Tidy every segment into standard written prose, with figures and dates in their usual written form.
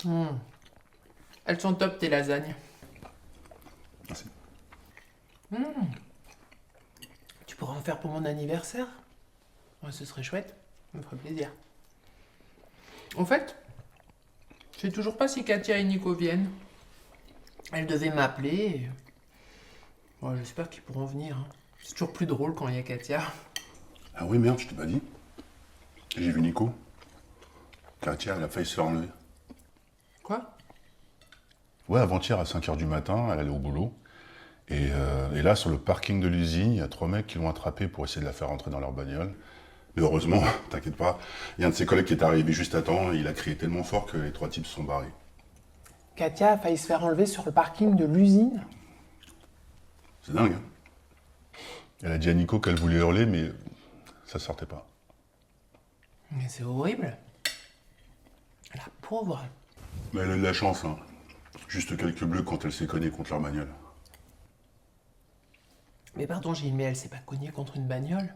Mmh. Elles sont top, tes lasagnes. Merci. Mmh. Tu pourras en faire pour mon anniversaire? Ouais, ce serait chouette. Ça me ferait plaisir. En fait, je sais toujours pas si Katia et Nico viennent. Elles devaient m'appeler. Bon, j'espère qu'ils pourront venir, hein. C'est toujours plus drôle quand il y a Katia. Ah oui, merde, je t'ai pas dit. J'ai vu Nico. Katia, elle a failli se faire enlever. Quoi? Ouais, avant-hier à 5h du matin, elle allait au boulot. Et là, sur le parking de l'usine, il y a 3 mecs qui l'ont attrapée pour essayer de la faire rentrer dans leur bagnole. Mais heureusement, t'inquiète pas, il y a un de ses collègues qui est arrivé juste à temps et il a crié tellement fort que les 3 types se sont barrés. Katia a failli se faire enlever sur le parking de l'usine? C'est dingue, hein. Elle a dit à Nico qu'elle voulait hurler, mais ça sortait pas. Mais c'est horrible. La pauvre. Mais elle a eu de la chance, hein. Juste quelques bleus quand elle s'est cognée contre leur bagnole. Mais pardon, Gilles, mais elle s'est pas cognée contre une bagnole.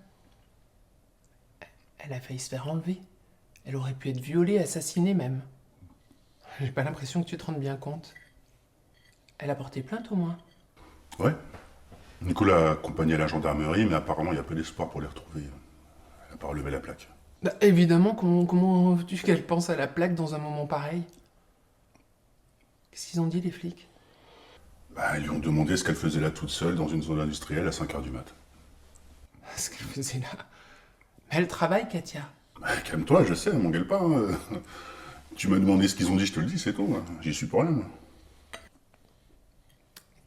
Elle a failli se faire enlever. Elle aurait pu être violée, assassinée même. J'ai pas l'impression que tu te rendes bien compte. Elle a porté plainte au moins. Ouais. Nico l'a accompagnée à la gendarmerie, mais apparemment il y a peu d'espoir pour les retrouver. Elle a pas relevé la plaque. Bah, évidemment, comment veux-tu qu'elle pense à la plaque dans un moment pareil? Qu'est-ce qu'ils ont dit les flics? Bah, ils lui ont demandé ce qu'elle faisait là toute seule dans une zone industrielle à 5h du mat. Ce qu'elle faisait là. Mais elle travaille, Katia. Bah, calme-toi, je sais, m'engueule pas, hein. Tu m'as demandé ce qu'ils ont dit, je te le dis, c'est tout, hein. J'y suis pour rien, moi.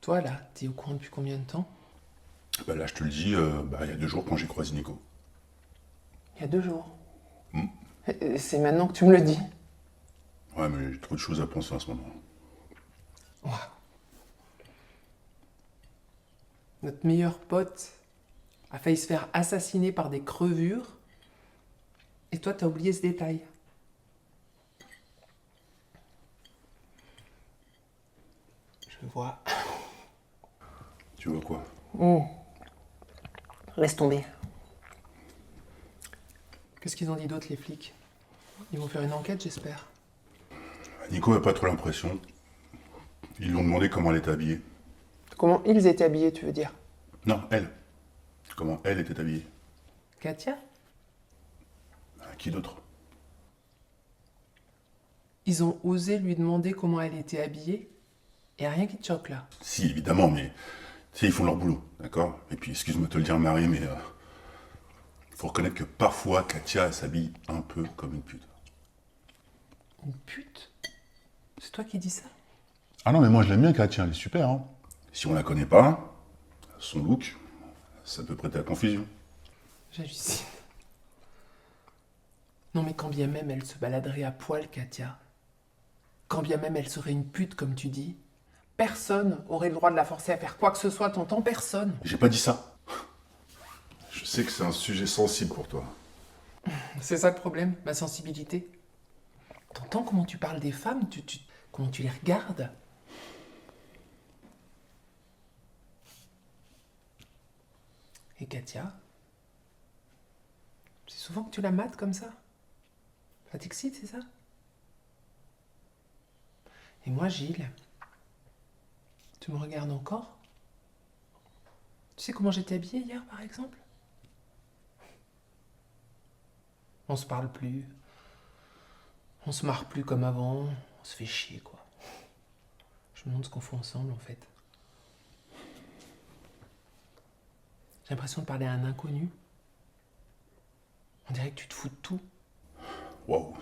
Toi là, t'es au courant depuis combien de temps? Bah là, je te le dis, il y a 2 jours quand j'ai croisé Nico. Il y a 2 jours. C'est maintenant que tu me le dis. Ouais, mais j'ai trop de choses à penser en ce moment. Waouh. Notre meilleur pote a failli se faire assassiner par des crevures. Et toi, t'as oublié ce détail. Je vois. Tu vois quoi? Laisse tomber. Qu'est-ce qu'ils ont dit d'autre, les flics? Ils vont faire une enquête, j'espère. Nico a pas trop l'impression. Ils lui ont demandé comment elle était habillée. Comment ils étaient habillés, tu veux dire? Non, elle. Comment elle était habillée. Katia? Qui d'autre? Ils ont osé lui demander comment elle était habillée? Et rien qui te choque là. Si, évidemment, mais tu sais, ils font leur boulot, d'accord? Et puis, excuse-moi de te le dire, Marie, mais faut reconnaître que parfois, Katia, elle s'habille un peu comme une pute. Une pute? C'est toi qui dis ça? Ah non, mais moi, je l'aime bien, Katia, elle est super, hein. Si on la connaît pas, son look, ça peut prêter à confusion. J'hallucine. Non mais quand bien même elle se baladerait à poil, Katia, quand bien même elle serait une pute comme tu dis, personne aurait le droit de la forcer à faire quoi que ce soit, t'entends? Personne. J'ai pas dit ça. Je sais que c'est un sujet sensible pour toi. C'est ça le problème, ma sensibilité. T'entends comment tu parles des femmes, comment tu les regardes? Et Katia, c'est souvent que tu la mates comme ça? Ça t'excite, c'est ça? Et moi, Gilles, tu me regardes encore? Tu sais comment j'étais habillée hier, par exemple? On se parle plus. On se marre plus comme avant. On se fait chier, quoi. Je me demande ce qu'on fait ensemble, en fait. J'ai l'impression de parler à un inconnu. On dirait que tu te fous de tout. Waouh.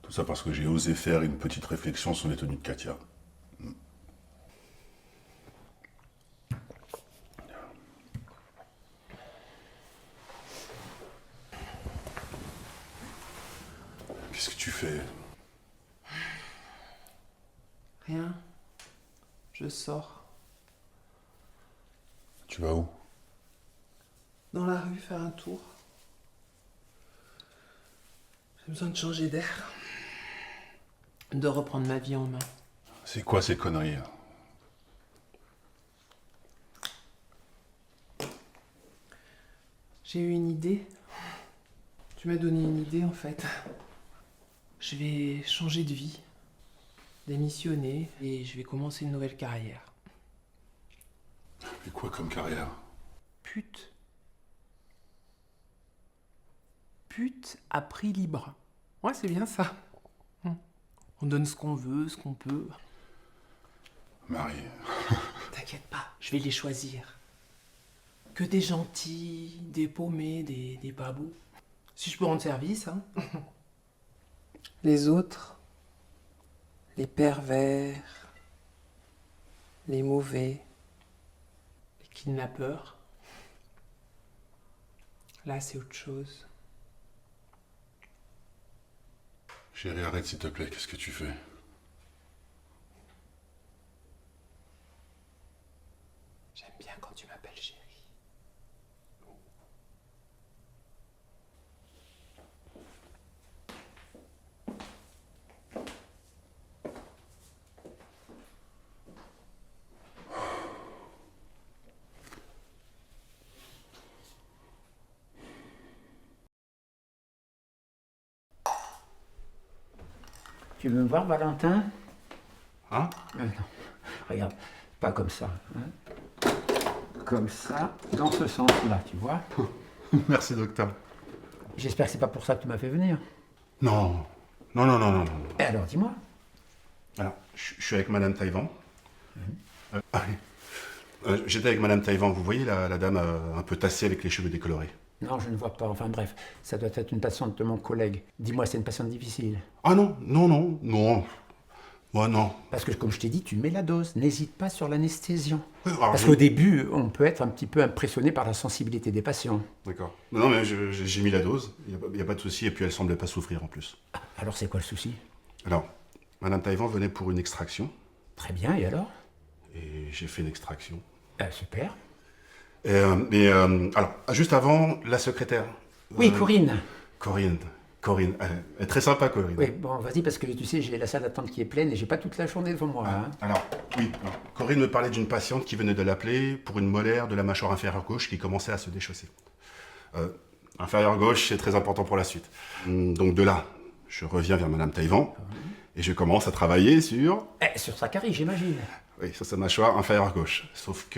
Tout ça parce que j'ai osé faire une petite réflexion sur les tenues de Katia. Qu'est-ce que tu fais? Rien. Je sors. Tu vas où? Dans la rue, faire un tour. J'ai besoin de changer d'air. De reprendre ma vie en main. C'est quoi ces conneries là? J'ai eu une idée. Tu m'as donné une idée, en fait. Je vais changer de vie. démissionner et je vais commencer une nouvelle carrière. Et quoi comme carrière? Pute. Pute à prix libre. Ouais, c'est bien ça. On donne ce qu'on veut, ce qu'on peut. Marie. T'inquiète pas, je vais les choisir. Que des gentils, des paumés, des pas beaux. Si je peux rendre service, hein. Les autres, les pervers, les mauvais, les kidnappeurs. Là, c'est autre chose. Chérie, arrête s'il te plaît, qu'est-ce que tu fais? J'aime bien quand tu m'appelles chérie. Tu veux me voir, Valentin? Hein? Non. Regarde, pas comme ça. Hein. Comme ça, dans ce sens-là, tu vois? Merci, docteur. J'espère que c'est pas pour ça que tu m'as fait venir. Non. Non. Et alors, dis-moi. Alors, je suis avec Madame Taïwan. J'étais avec Madame Taïwan, vous voyez la dame un peu tassée avec les cheveux décolorés. Non, je ne vois pas. Enfin bref, ça doit être une patiente de mon collègue. Dis-moi, c'est une patiente difficile. Ah non. Moi, non. Parce que, comme je t'ai dit, tu mets la dose. N'hésite pas sur l'anesthésion. Alors, Parce qu'au début, on peut être un petit peu impressionné par la sensibilité des patients. D'accord. Non, mais j'ai mis la dose, il n'y a pas de souci, et puis elle semblait pas souffrir en plus. Alors, c'est quoi le souci? Alors, Madame Taïwan venait pour une extraction, Très bien, et alors? et j'ai fait une extraction. Super. Alors, juste avant, la secrétaire. Oui, Corinne. Corinne, elle est très sympa, Corinne. Oui, bon, vas-y, parce que tu sais, j'ai la salle d'attente qui est pleine et j'ai pas toute la journée devant moi. Hein. Alors, Corinne me parlait d'une patiente qui venait de l'appeler pour une molaire de la mâchoire inférieure gauche qui commençait à se déchausser. Inférieure gauche, c'est très important pour la suite. Donc de là, je reviens vers Madame Taïwan et je commence à travailler sur... Sur sa carie, j'imagine. Oui, sur sa mâchoire inférieure gauche. Sauf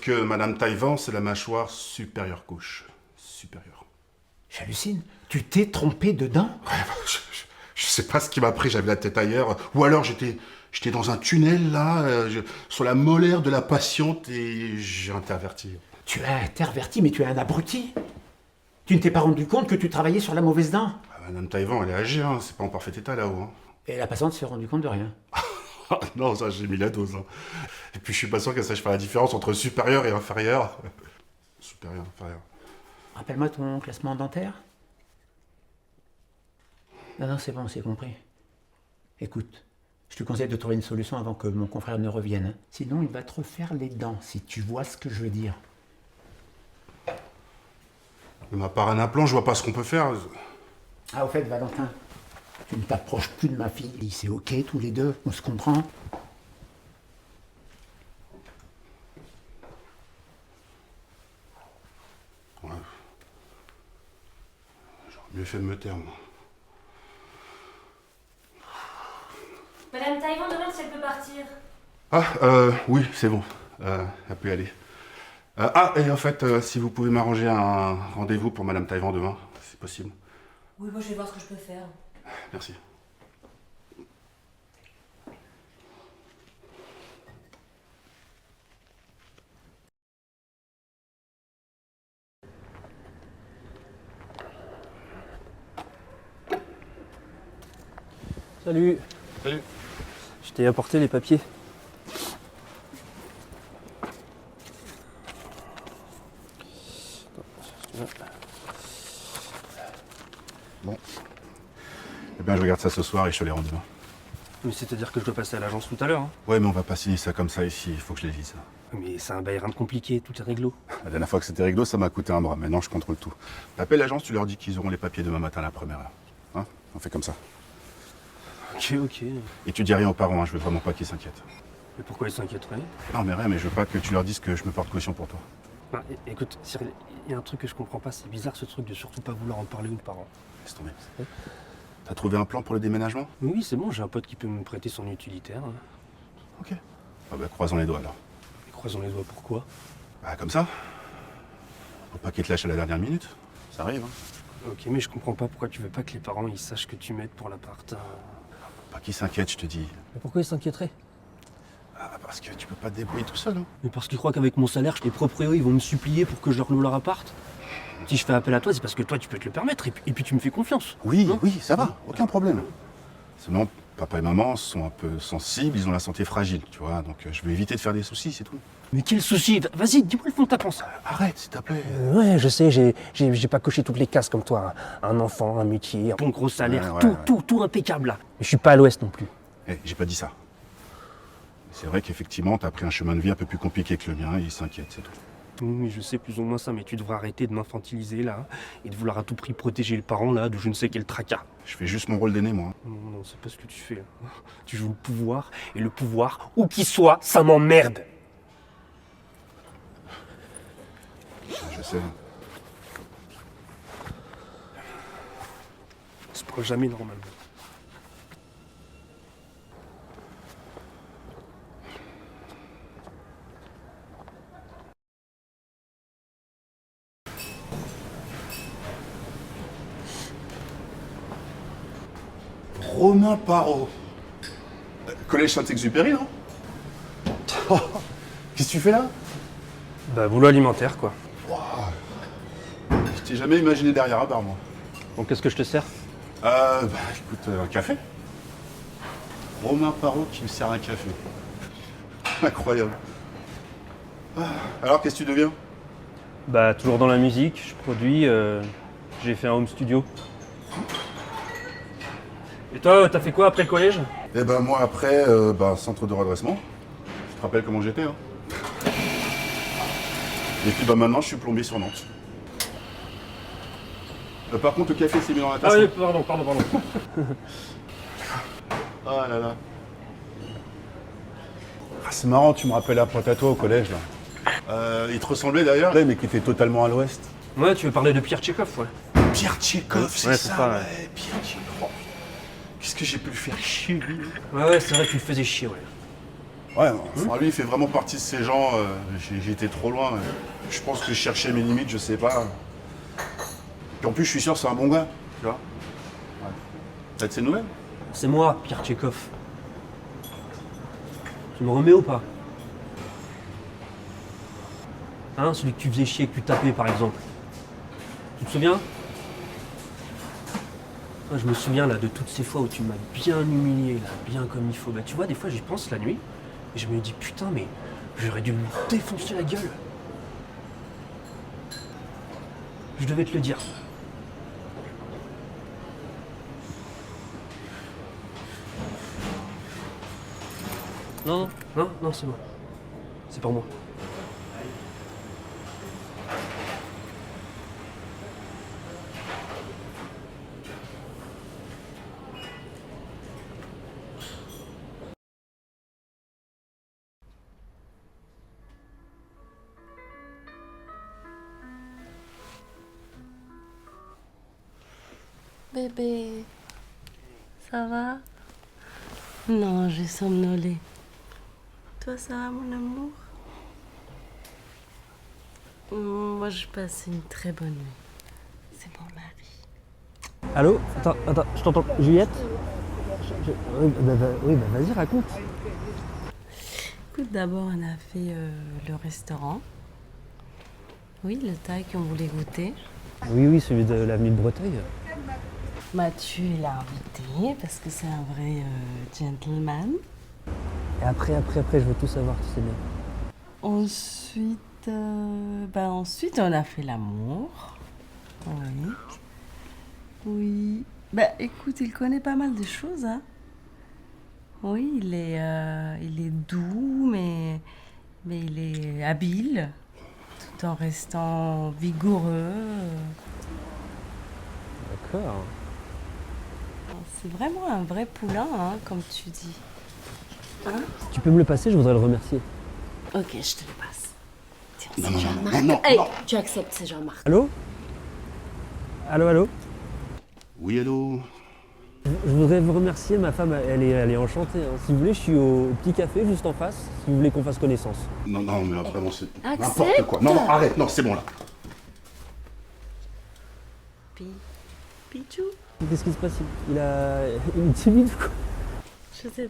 que Madame Taïwan, c'est la mâchoire supérieure gauche. Supérieure. J'hallucine. Tu t'es trompé dedans? Je sais pas ce qui m'a pris, j'avais la tête ailleurs. Ou alors j'étais dans un tunnel, là, sur la molaire de la patiente et j'ai interverti. Tu as interverti, mais tu es un abruti. Tu ne t'es pas rendu compte que tu travaillais sur la mauvaise dent? Madame Taïwan, elle est âgée, hein, c'est pas en parfait état là-haut. Hein. Et la patiente s'est rendue compte de rien. Non, ça, j'ai mis la dose. Hein. Et puis je suis pas sûr qu'elle sache faire la différence entre supérieur et inférieur. Supérieur, inférieur. Rappelle-moi ton classement dentaire. Non, c'est bon, c'est compris. Écoute, je te conseille de trouver une solution avant que mon confrère ne revienne. Hein. Sinon, il va te refaire les dents, si tu vois ce que je veux dire. Mais à part un implant, je vois pas ce qu'on peut faire. Ah, au fait, Valentin, tu ne t'approches plus de ma fille. C'est ok, tous les deux, on se comprend. Ouais. J'aurais mieux fait de me taire, moi. Madame Taïwan demande si elle peut partir. Oui, c'est bon. Elle peut y aller. Et en fait, si vous pouvez m'arranger un rendez-vous pour Madame Taïwan demain, c'est possible. Oui, bon, je vais voir ce que je peux faire. Merci. Salut. Salut. Je t'ai apporté les papiers. Bon. Eh bien, je regarde ça ce soir et je te les rends demain. Mais c'est-à-dire que je dois passer à l'agence tout à l'heure. Hein. Ouais, mais on va pas signer ça comme ça ici, il faut que je les lise. Mais c'est un bail compliqué, tout est réglo. La dernière fois que c'était réglo, ça m'a coûté un bras. Maintenant, je contrôle tout. T'appelles l'agence, tu leur dis qu'ils auront les papiers demain matin à la première heure. Hein? On fait comme ça. Ok. Et tu dis rien aux parents, hein, je veux vraiment pas qu'ils s'inquiètent. Mais pourquoi ils s'inquiéteraient? Non, mais rien, mais je veux pas que tu leur dises que je me porte caution pour toi. Bah, écoute, Cyril, il y a un truc que je comprends pas, c'est bizarre ce truc de surtout pas vouloir en parler aux parents. Laisse tomber. T'as trouvé un plan pour le déménagement? Oui, c'est bon, j'ai un pote qui peut me prêter son utilitaire. Ok. Ah bah croisons les doigts alors. Et croisons les doigts, pourquoi? Bah comme ça. Faut pas qu'il te lâche à la dernière minute. Ça arrive, hein. Ok, mais je comprends pas pourquoi tu veux pas que les parents ils sachent que tu m'aides pour l'appart. Pas qu'ils s'inquiètent, je te dis. Mais pourquoi ils s'inquiéteraient? Ah, parce que tu peux pas te débrouiller tout seul, hein. Mais parce qu'ils croient qu'avec mon salaire, les proprios ils vont me supplier pour que je leur loue leur appart. Si je fais appel à toi, c'est parce que toi tu peux te le permettre et puis tu me fais confiance. Oui, Non oui, ça va, aucun problème. Seulement, papa et maman sont un peu sensibles, ils ont la santé fragile, tu vois, donc je vais éviter de faire des soucis, c'est tout. Mais quel souci? Vas-y, dis-moi le fond de ta pensée. Arrête, s'il te plaît. Ouais, je sais, j'ai pas coché toutes les cases comme toi. Un enfant, un métier, un bon gros salaire, Ouais, ouais. tout impeccable là. Mais je suis pas à l'ouest non plus. Eh, j'ai pas dit ça. C'est vrai qu'effectivement, t'as pris un chemin de vie un peu plus compliqué que le mien et ils s'inquiètent, c'est tout. Oui, je sais plus ou moins ça, mais tu devrais arrêter de m'infantiliser là et de vouloir à tout prix protéger le parent là de je ne sais quel tracas. Je fais juste mon rôle d'aîné, moi. Non, c'est pas ce que tu fais. Là. Tu joues le pouvoir et le pouvoir, où qu'il soit, ça m'emmerde. Je sais. Ça se passe jamais normalement. Romain Parot. Collège Saint-Exupéry, non? Qu'est-ce que tu fais là? Bah, boulot alimentaire quoi. Je t'ai jamais imaginé derrière un bar, moi. Donc qu'est-ce que je te sers? Écoute, un café. Romain Parot qui me sert un café. Incroyable. Alors, qu'est-ce que tu deviens? Bah, toujours dans la musique, je produis, j'ai fait un home studio. Et toi, t'as fait quoi après le collège? Eh ben, moi, après, centre de redressement. Tu te rappelles comment j'étais, hein? Et puis, maintenant, je suis plombier sur Nantes. Par contre, le café s'est mis dans la tasse. Ah oui, hein. pardon. Ah là là. Ah, c'est marrant, tu me rappelles un pote à toi au collège, là. Il te ressemblait d'ailleurs, mais qui était totalement à l'ouest. Ouais, tu veux parler de Pierre Tchekhov, ouais. Pierre Tchekhov, c'est Ouais, ça, c'est ça, ouais. Pierre Tchekhov. Qu'est-ce que j'ai pu le faire chier, lui. Ouais, c'est vrai que tu le faisais chier, ouais. Ouais, enfin, lui, il fait vraiment partie de ces gens. J'ai été trop loin. Je pense que je cherchais mes limites, je sais pas. Puis en plus, je suis sûr que c'est un bon gars, tu vois. Ouais. T'as de ses nouvelles? C'est moi, Pierre Tchekhov. Tu me remets ou pas? Hein, celui que tu faisais chier, que tu tapais par exemple. Tu te souviens? Moi, je me souviens là de toutes ces fois où tu m'as bien humilié, là, bien comme il faut. Bah tu vois, des fois j'y pense la nuit et je me dis putain mais j'aurais dû me défoncer la gueule. Je devais te le dire. Non, c'est moi. C'est pour moi. Bébé, ça va? Non, j'ai somnolé. Toi, ça va, mon amour? Moi, je passe une très bonne nuit. C'est mon mari. Allô? Attends, je t'entends. Juliette? Oui, vas-y, raconte. Écoute, d'abord, on a fait le restaurant. Oui, le thaï qu'on voulait goûter. Oui, celui de l'avenue de Breteuil. Mathieu, il a invité parce que c'est un vrai gentleman. Et après, je veux tout savoir, tu sais bien. Ensuite, on a fait l'amour. Oui. Oui. Bah, écoute, il connaît pas mal de choses, hein. Oui, il est doux, mais il est habile, tout en restant vigoureux. D'accord. C'est vraiment un vrai poulain, hein, comme tu dis. Hein? Tu peux me le passer, je voudrais le remercier. Ok, je te le passe. Tiens, Non, c'est non, Jean-Marc. non, non, Hey, non. tu acceptes, c'est Jean-Marc. Allô? Allô? Oui, allô? Je voudrais vous remercier, ma femme, elle est enchantée. Hein. Si vous voulez, je suis au petit café juste en face, si vous voulez qu'on fasse connaissance. Non, non, mais vraiment, c'est Accepte. n'importe quoi. Non, non, arrête, non, c'est bon là. Pichou? Qu'est-ce qui se passe? Il est timide ou quoi? Je sais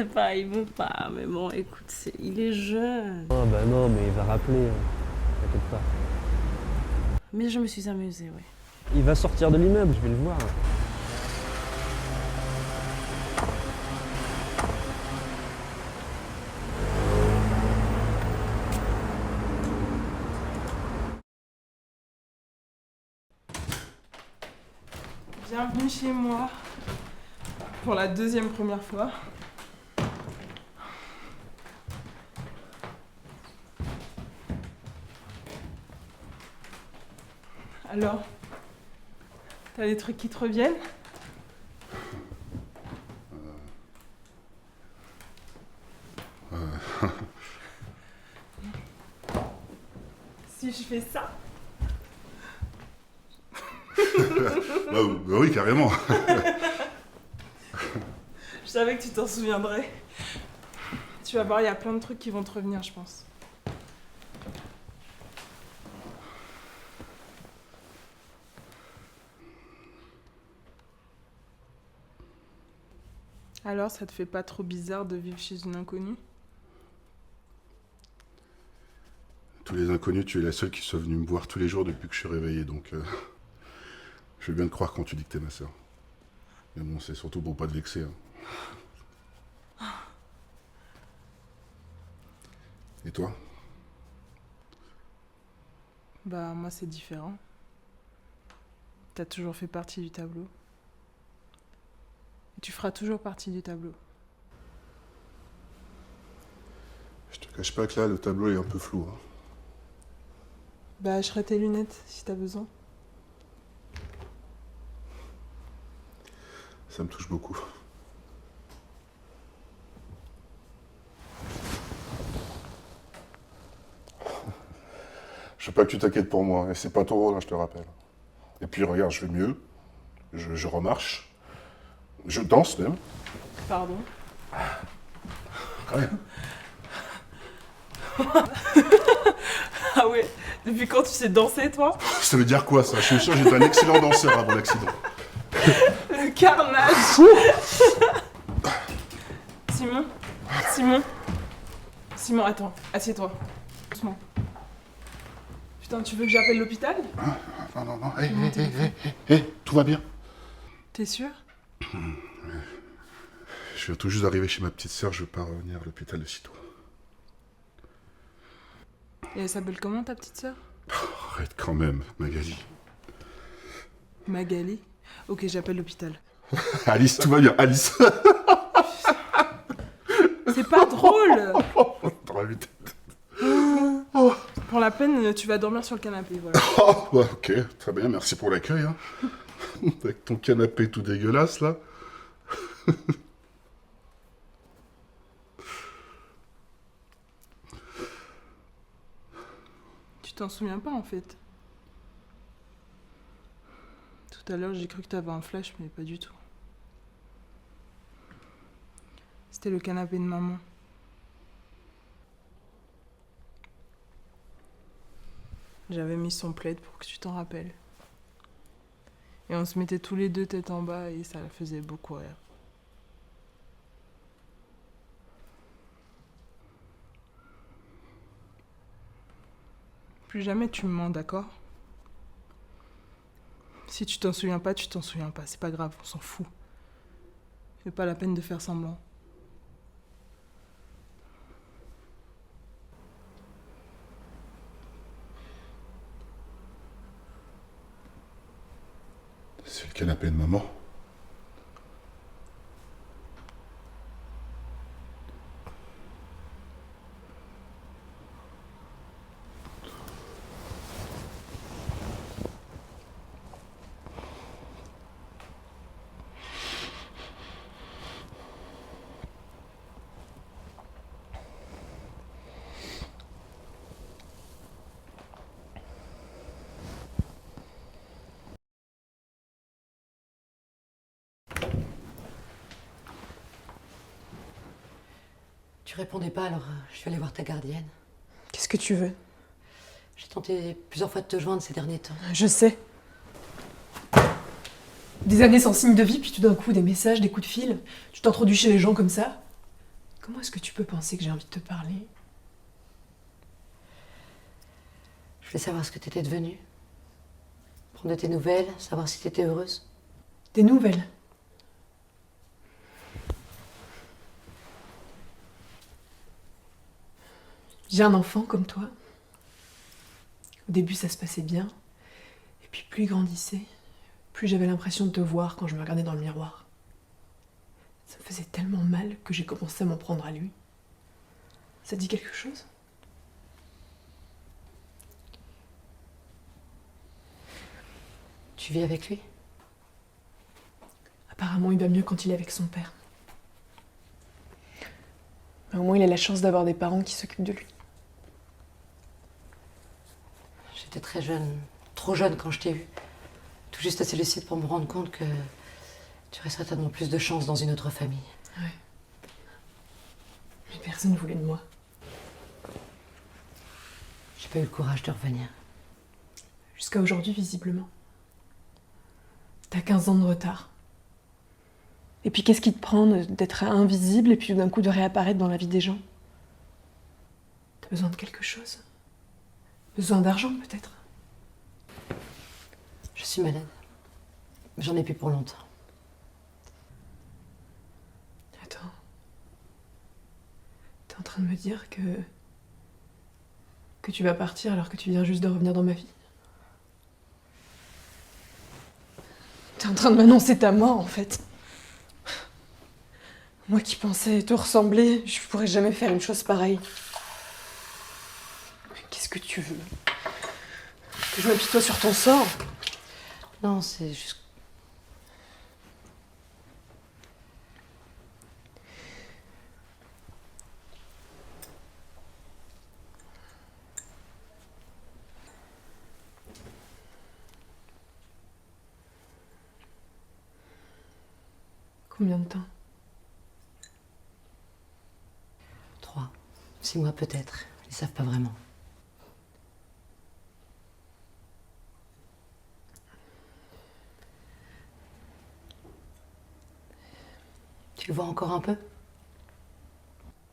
pas, il veut pas. Mais bon, écoute, il est jeune. Ah bah non, mais il va rappeler, hein. T'inquiète pas. Mais je me suis amusée, ouais. Il va sortir de l'immeuble, je vais le voir. Bienvenue chez moi pour la deuxième première fois. Alors, t'as des trucs qui te reviennent? Si je fais ça? Bah oui, carrément. Je savais que tu t'en souviendrais. Tu vas voir, il y a plein de trucs qui vont te revenir, je pense. Alors, ça te fait pas trop bizarre de vivre chez une inconnue? Tous les inconnus, tu es la seule qui soit venue me voir tous les jours depuis que je suis réveillé, donc je veux bien te croire quand tu dis que t'es ma sœur. Mais bon, c'est surtout pour pas te vexer. Hein. Et toi? Bah, moi, c'est différent. T'as toujours fait partie du tableau. Et tu feras toujours partie du tableau. Je te cache pas que là, le tableau est un peu flou. Hein. Bah, je ferai tes lunettes si t'as besoin. Ça me touche beaucoup. Je veux pas que tu t'inquiètes pour moi, et c'est pas ton rôle, hein, je te rappelle. Et puis regarde, je vais mieux. Je remarche. Je danse même. Pardon. Quand même. Ah ouais? Depuis quand tu sais danser, toi? Ça veut dire quoi, ça? Je suis sûr que j'étais un excellent danseur avant l'accident. Le carnage! Simon? Simon, attends, assieds-toi. Doucement. Putain, tu veux que j'appelle l'hôpital? Non, non, non, hé, tout va bien. T'es sûr? Je viens tout juste d'arriver chez ma petite sœur, je veux pas revenir à l'hôpital de sitôt. Et elle s'appelle comment, ta petite sœur? Arrête quand même, Magali. Magali? Ok, j'appelle l'hôpital. Alice, tout va bien, Alice. C'est pas drôle! Dans la tête. Pour la peine, tu vas dormir sur le canapé, voilà. Oh, ouais, ok, très bien, merci pour l'accueil. Hein. Avec ton canapé tout dégueulasse, là. Tu t'en souviens pas, en fait. Tout à l'heure, j'ai cru que t'avais un flash, mais pas du tout. C'était le canapé de maman. J'avais mis son plaid pour que tu t'en rappelles. Et on se mettait tous les deux tête en bas et ça la faisait beaucoup rire. Plus jamais tu me mens, d'accord? Si tu t'en souviens pas, tu t'en souviens pas. C'est pas grave, on s'en fout. C'est pas la peine de faire semblant. C'est le canapé de maman. Tu répondais pas, alors je suis allée voir ta gardienne. Qu'est-ce que tu veux? J'ai tenté plusieurs fois de te joindre ces derniers temps. Je sais. Des années sans signe de vie, puis tout d'un coup, des messages, des coups de fil. Tu t'introduis chez les gens comme ça. Comment est-ce que tu peux penser que j'ai envie de te parler? Je voulais savoir ce que t'étais devenue. Prendre de tes nouvelles, savoir si t'étais heureuse. Des nouvelles? J'ai un enfant comme toi. Au début, ça se passait bien. Et puis plus il grandissait, plus j'avais l'impression de te voir quand je me regardais dans le miroir. Ça me faisait tellement mal que j'ai commencé à m'en prendre à lui. Ça te dit quelque chose? Tu vis avec lui? Apparemment, il va mieux quand il est avec son père. Mais au moins, il a la chance d'avoir des parents qui s'occupent de lui. J'étais très jeune, trop jeune quand je t'ai vue. Tout juste assez lucide pour me rendre compte que tu aurais certainement plus de chance dans une autre famille. Ouais. Mais personne ne voulait de moi. J'ai pas eu le courage de revenir. Jusqu'à aujourd'hui, visiblement. T'as 15 ans de retard. Et puis qu'est-ce qui te prend d'être invisible et puis tout d'un coup de réapparaître dans la vie des gens? T'as besoin de quelque chose? Besoin d'argent, peut-être? Je suis malade. J'en ai plus pour longtemps. Attends. T'es en train de me dire que tu vas partir alors que tu viens juste de revenir dans ma vie? T'es en train de m'annoncer ta mort, en fait. Moi qui pensais te ressembler, je pourrais jamais faire une chose pareille. Qu'est-ce que tu veux? Que je m'apitoie sur ton sort? Non, c'est juste... Combien de temps? 3, 6 mois peut-être. Ils savent pas vraiment. Tu le vois encore un peu?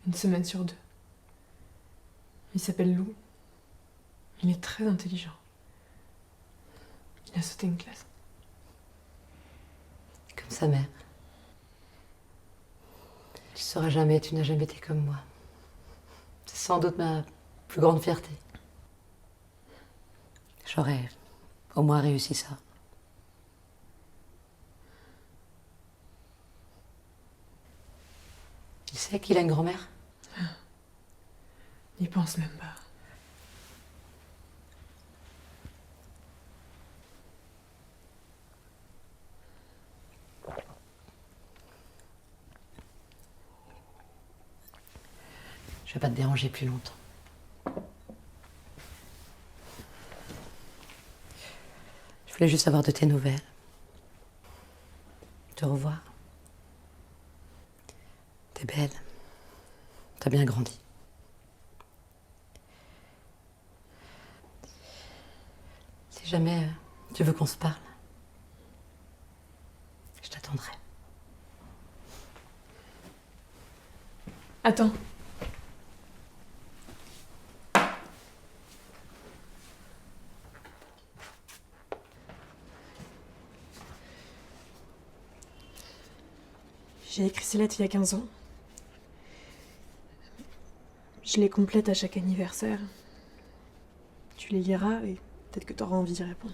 Une semaine sur 2. Il s'appelle Lou. Il est très intelligent. Il a sauté une classe. Comme sa mère. Tu sauras jamais, tu n'as jamais été comme moi. C'est sans doute ma plus grande fierté. J'aurais au moins réussi ça. Il sait qu'il a une grand-mère? N'y pense même pas. Je vais pas te déranger plus longtemps. Je voulais juste avoir de tes nouvelles. Te revoir. T'es belle. T'as bien grandi. Si jamais tu veux qu'on se parle, je t'attendrai. Attends. J'ai écrit ces lettres il y a 15 ans. Je les complète à chaque anniversaire. Tu les liras et peut-être que tu auras envie d'y répondre.